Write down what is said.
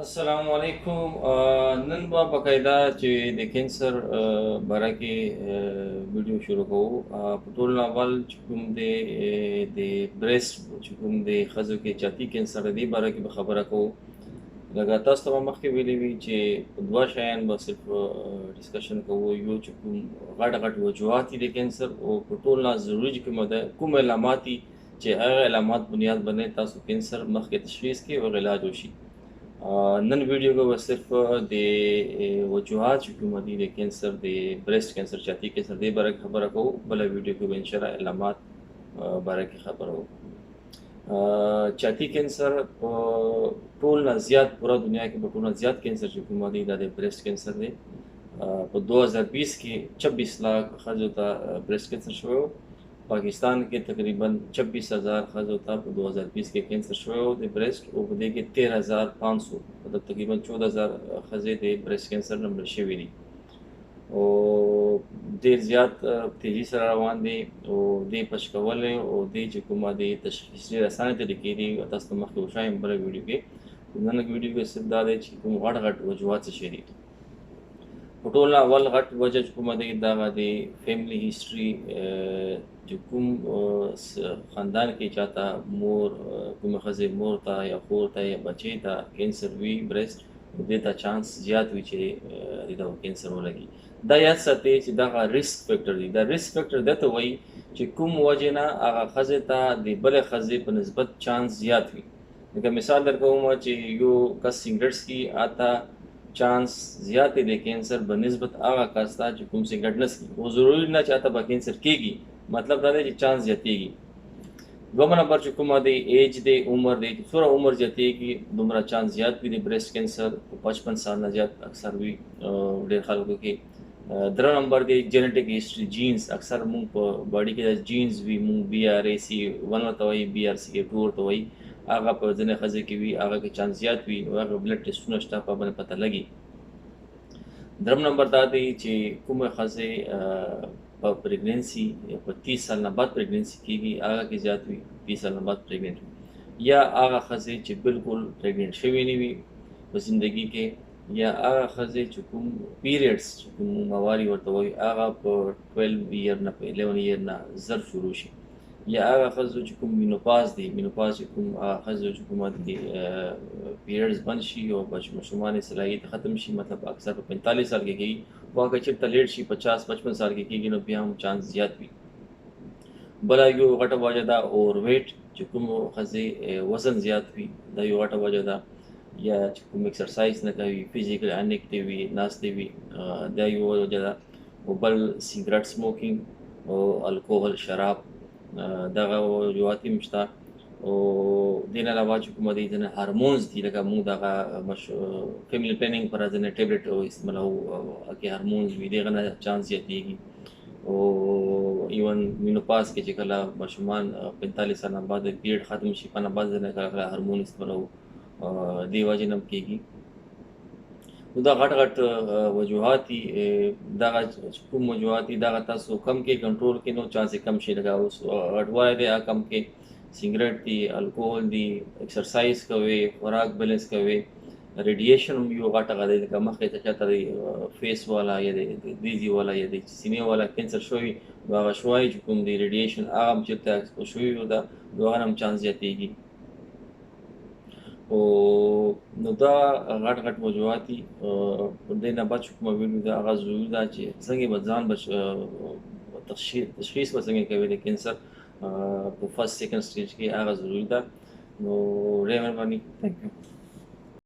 السلام علیکم. نن به باقاعده چې د کینسر باره کې ویډیو شروع کوو. په ټول اول چې کوم د بریسټ چې کوم د ښځو کې چاتی کینسر دی باره کې به خبره کوو. لکه تاسو ته مخکې ویلي وي چې دوه شیان به صرف ډسکشن کوو. یو چې کوم غټ وجوهات دي د کینسر او په ټول نه ضروري چې کوم علامات دي چې هغه علامات بنیاد باندې تاسو کینسر مخکې تشخیص کې او علاج وشي. نن ویډیو کې به صرف د وجوهات چې کوم دي د کینسر د بریسټ کینسر چاتی کینسر دی باره کې خبره کوو. بله ویډیو کې به انشاءالله علامات باره کې خبره وکړو. چاتی کینسر په ټول نه زیات پوره دنیا کې په ټول نه زیات کینسر چې کوم دي دا د بریسټ کینسر دی. په 2020 کې 26 लाख ښځو ته بریسټ کینسر شوی و. پاکستان کې تقریبا 26,000 ښځو ته په 2020 کې کینسر شوی و د بریسټ او په دې کې 13,500 مطلب تقریبا 14,000 ښځې د بریسټ کینسر نه مړه شوي دي او ډېر زیات تیزي سره روان دي او دې پش کول او دې چې کومه د تشخیص ډېر اسانه طریقې دي تاسو ته مخکې وښایم بله ویډیو کې. نن ویډیو کې صرف دا دی چې کوم غټ وجوهات څه شي دي. په ټول اول غټ وجه چې کومه دی دا د فیملی هیسټري چې کوم خاندان کې چاته مور کومه ښځې مور ته یا خور ته یا بچی ته کینسر وي بریسټ دې ته چانس زیات وي چې دې کینسر ولګي. دا یاد ساتئ چې دغه ریسک فیکټر دی. دا ریسک فیکټر دته وایي چې کوم وجې نه هغه ښځې ته د بلې ښځې په نسبت چانس زیات وي. لکه مثال درکوم چې یو کس سیګریټ څښي هغه چانس زیات دی د کینسر په نسبت هغه کس ته چې کوم سیګریټ نه څښي. خو ضروري نه چې هغه به کینسر کېږي، مطلب دا دی چې چانس زیاتېږي. دوم نمبر چې کومه دی ایج دی عمر دی، څومره عمر زیاتېږي دومره چانس زیات وي د بریسټ کینسر. 55 سال نه زیات اکثر وي ډېر خلکو کې. دریم نمبر دی جینیټک هیسټري جینز. اکثر مونږ په باډي کې دا جینز وي، مونږ BRCA1 ورته وایي، BRCA2 ورته وایي، هغه په ځینې ښځې کې وي، هغه کې چانس زیات وي او هغه بلډ ټیسټونه شته په باندې پته لګي. دریم نمبر دا دی چې کومه ښځې په پریګننسي په 30 سال نه بعد پریګننسي کېږي هغه کې زیات وي، 20 سال نه بعد پریګننټ وي. یا هغه ښځې چې بالکل پریګننټ شوي نه وي په زندګي کې، یا هغه ښځې چې کوم پیریډس چې کوم مواري ورته وایي هغه په 12 ایئر نه په 11 ایئر نه زر شروع شي. یا هغه ښځو چې کوم مینوپاز دی، مینوپاز چې کوم ښځو چې کومه د پیریډز بند شي او ماشومانې صلاحیت ختم شي، مطلب اکثر په 45 سال کې کېږي. خو هغه چېرته لیټ شي 50-55 سال کې کېږي نو بیا هم چانس زیات وي. بله یو غټه وجه ده اوور ویټ، چې کوم ښځې وزن زیات وي دا یو غټه وجه ده. یا چې کوم ایکسرسایز نه کوي، فزیکل انیکټیو وي، ناستې وي، دا یو وجه ده. او بل سیګریټ سموکینګ او الکوهل شراب دغه وجوهات هم شته. او دې نه علاوه چې کومه دی ځینې هارمونز دي لکه موږ دغه فیملی پلانینګ پر ځینې ټیبلېټ استعمالوو هغې هارمونز وي، د هغه نه چانس زیاتېږي. او ایون مینوپاز کې چې کله ماشومان 45 سال نه بعد پیریډ ختم شي په نه بعد ځینې کله هارمون استعمالوو دې وجې نه هم کېږي. نو دا غټ وجوهات دي. دغه کوم وجوهات دي دغه تاسو کم کې کنټرول کې نو چانس یې کم شي. لکه اوس غټوالی دی هغه کم کې، سیګریټ دی، الکوهل دی، ایکسرسایز کوئ، خوراک بیلنس کوئ. ریډیشن هم یو غټه دی. لکه مخکې ته چاته د فیس والا یا د دیزي والا یا د سینې والا کینسر شوي نو هغه شوی چې کوم دی ریډیشن هغه هم چېرته ایکسپوز شوي وي نو هغه هم چانس زیاتېږي. او نو دا غټ وجوهات دي. دې نه بعد چې کومه ویډیو ده هغه ضروري ده چې څنګه به ځان تشخیص به څنګه کوي د کینسر په فرست سیکنډ سټیج کې هغه ضروري ده. نو ډېره مهرباني. تھینک یو.